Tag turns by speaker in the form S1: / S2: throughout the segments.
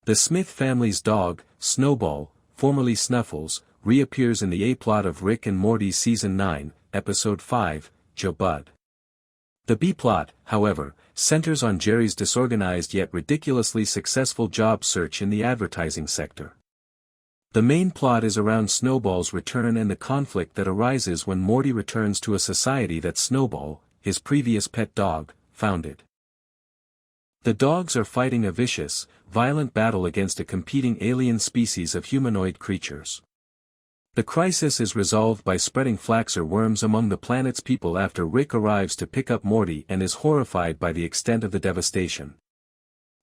S1: The Smith family's dog, Snowball, formerly Snuffles, reappears in the A-plot of Rick and Morty's Season 9, Episode 5, Jer Bud. The B-plot, however, centers on Jerry's disorganized yet ridiculously successful job search in the advertising sector. The main plot is around Snowball's return and the conflict that arises when Morty returns to a society that Snowball, his previous pet dog, founded. The dogs are fighting a vicious, violent battle against a competing alien species of humanoid creatures. The crisis is resolved by spreading flaxer worms among the planet's people after Rick arrives to pick up Morty and is horrified by the extent of the devastation.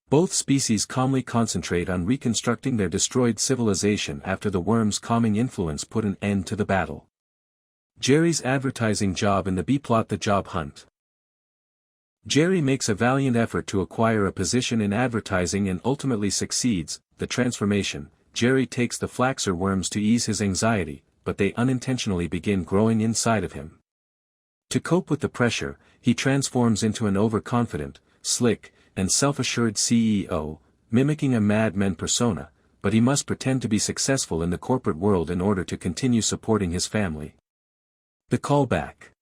S1: Both species calmly concentrate on reconstructing their destroyed civilization after the worms' calming influence put an end to the battle. Jerry's advertising job in the B-plot: The Job Hunt. Jerry makes a valiant effort to acquire a position in advertising and ultimately succeeds. The transformation: Jerry takes the flaxer worms to ease his anxiety, but they unintentionally begin growing inside of him. To cope with the pressure, he transforms into an overconfident, slick, and self-assured CEO, mimicking a madman persona, but he must pretend to be successful in the corporate world in order to continue supporting his family. The callback.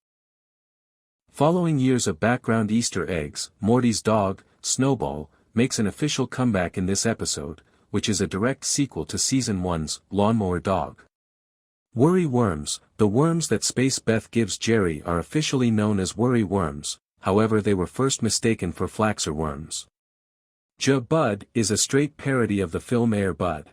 S1: Following years of background Easter eggs, Morty's dog, Snowball, makes an official comeback in this episode, which is a direct sequel to Season 1's Lawnmower dog. Worry worms: the worms that Space Beth gives Jerry are officially known as worry worms, however they were first mistaken for flaxer worms. Jer Bud is a straight parody of the film Air Bud.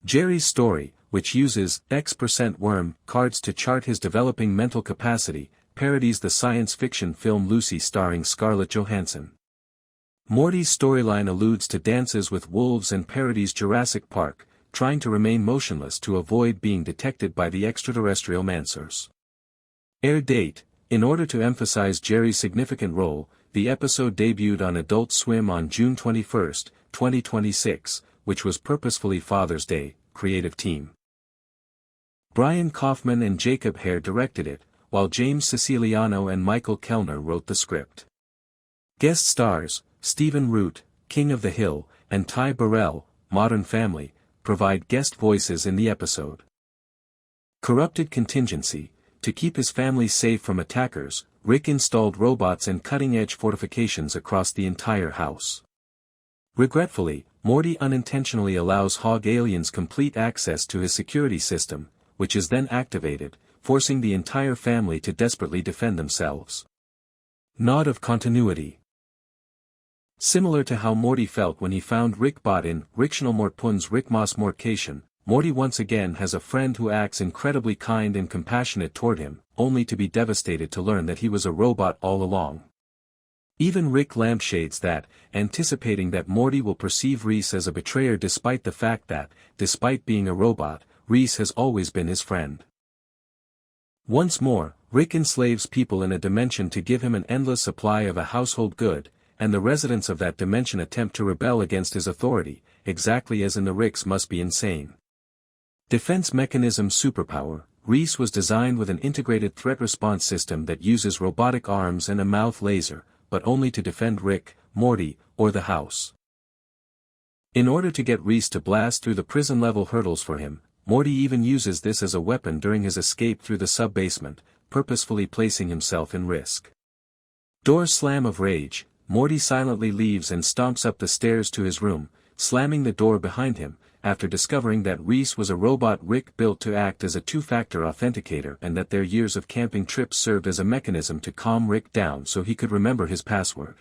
S1: Jerry's story, which uses X% worm cards to chart his developing mental capacity, parodies the science fiction film Lucy starring Scarlett Johansson. Morty's storyline alludes to Dances with Wolves and parodies Jurassic Park, trying to remain motionless to avoid being detected by the extraterrestrial mancers. Air date: in order to emphasize Jerry's significant role, the episode debuted on Adult Swim on June 21, 2026, which was purposefully Father's Day. Creative team: Brian Kaufman and Jacob Hare directed it, while James Siciliano and Michael Kellner wrote the script. Guest stars: Stephen Root, King of the Hill, and Ty Burrell, Modern Family, provide guest voices in the episode. Corrupted contingency: to keep his family safe from attackers, Rick installed robots and cutting-edge fortifications across the entire house. Regretfully, Morty unintentionally allows Hog aliens complete access to his security system, which is then activated, forcing the entire family to desperately defend themselves. Nod of continuity. Similar to how Morty felt when he found Rick Bot in Rictional Mortpun's Rickmas Mortcation, Morty once again has a friend who acts incredibly kind and compassionate toward him, only to be devastated to learn that he was a robot all along. Even Rick lampshades that, anticipating that Morty will perceive Reese as a betrayer despite the fact that, despite being a robot, Reese has always been his friend. Once more, Rick enslaves people in a dimension to give him an endless supply of a household good, and the residents of that dimension attempt to rebel against his authority, exactly as in the Ricks Must Be Insane. Defense mechanism superpower: Reese was designed with an integrated threat response system that uses robotic arms and a mouth laser, but only to defend Rick, Morty, or the house. In order to get Reese to blast through the prison-level hurdles for him, Morty even uses this as a weapon during his escape through the sub-basement, purposefully placing himself in risk. Door slam of rage: Morty silently leaves and stomps up the stairs to his room, slamming the door behind him, after discovering that Reese was a robot Rick built to act as a two-factor authenticator and that their years of camping trips served as a mechanism to calm Rick down so he could remember his password.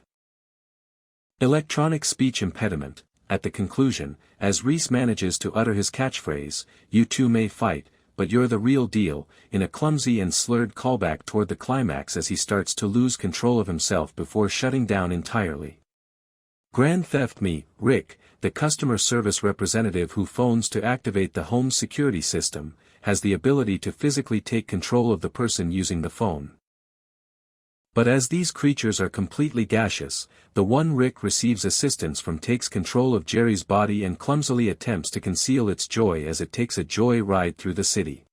S1: Electronic speech impediment: at the conclusion, as Reese manages to utter his catchphrase, "You two may fight, but you're the real deal," in a clumsy and slurred callback toward the climax as he starts to lose control of himself before shutting down entirely. Grand Theft Me: Rick, the customer service representative who phones to activate the home security system, has the ability to physically take control of the person using the phone. But as these creatures are completely gaseous, the one Rick receives assistance from takes control of Jerry's body and clumsily attempts to conceal its joy as it takes a joy ride through the city.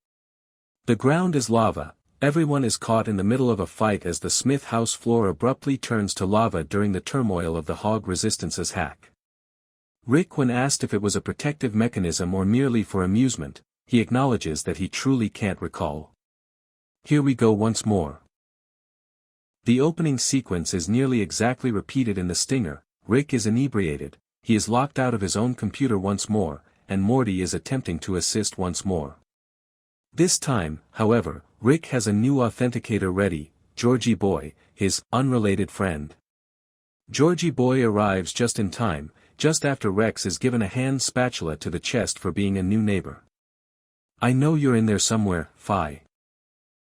S1: The ground is lava. Everyone is caught in the middle of a fight as the Smith house floor abruptly turns to lava during the turmoil of the Hog Resistance's hack. Rick, when asked if it was a protective mechanism or merely for amusement, he acknowledges that he truly can't recall. Here we go once more. The opening sequence is nearly exactly repeated in The Stinger. Rick is inebriated, he is locked out of his own computer once more, and Morty is attempting to assist once more. This time, however, Rick has a new authenticator ready, Georgie Boy, his unrelated friend. Georgie Boy arrives just in time, just after Rex is given a hand spatula to the chest for being a new neighbor. "I know you're in there somewhere, Phi.